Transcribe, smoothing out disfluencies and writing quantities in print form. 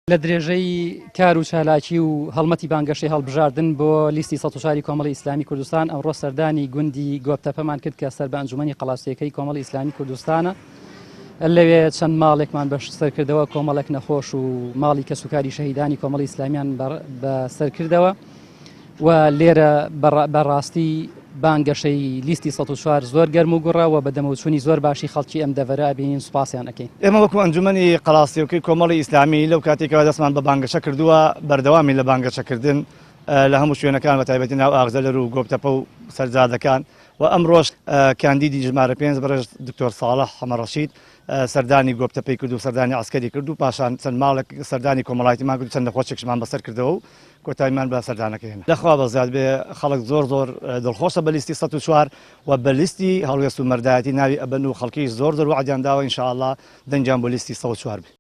لە درێژەی کار و چالاکی و هەڵمەتی بانگەشەی هەڵبژاردن بۆ لیستی ١٠٤ کۆمەڵی ئیسلامی کوردستان ئەمڕۆ سەردانی گوندی گۆپتەپەمان کرد کە سەر بە ئەنجومەنی قەڵاسیەکەی کۆمەڵی ئیسلامی کوردستانە. لەوێ چەند ماڵێکمان بەسەرکردەوە، کۆمەڵێک نەخۆش و ماڵی کەسوکاری شەهیدانی کۆمەڵی ئیسلامیان بەسەرکردەوە و لێرە بەڕاستی بانگەشەی لیستی ١٠٤ زۆر گەرم و گوڕە و بە دەمەوچوونی زۆر باشی خەڵکی ئەم دەڤەرە بینین سوپاسیان ئەکەین. ئێمە وەکو ئەنجومەنی قەڵاسیەکەی کۆمەڵی ئیسلامی لەو کاتێکەوە دەستمان بە بانگەشە کردووە بەردەوامی لە بانگەشەکردن لە هەموو شوێنەکان بە تایبەتی ناو ئاغزەلەر و گۆپتەپە و سەرجادەکان و ئەمڕۆژ کاندیدی ژمارە 5 بەڕێژ دکتۆر ساڵح حەمەڕەشید سەردانی گۆپتەپەی کرد و سەردانی عسکەری کرد و پاشان چەند ماڵێک سەردانی کۆمەڵایەتیمان کرد و چەند نەخۆشێکشمان بەسەر کردەوە و کۆتاییمان بە سەردانەکە هێنا. لەخوا بەزیاد بێ خەڵک زۆر دڵخۆشە بە لیستی ١٠٤ و بە لیستی هەڵوێست و مەردایەتی ناوی ئەبەن و خەڵکی زۆر وعدیان داوە ئینشاءالله دەنجیان بۆ لیستی ١04 بێ.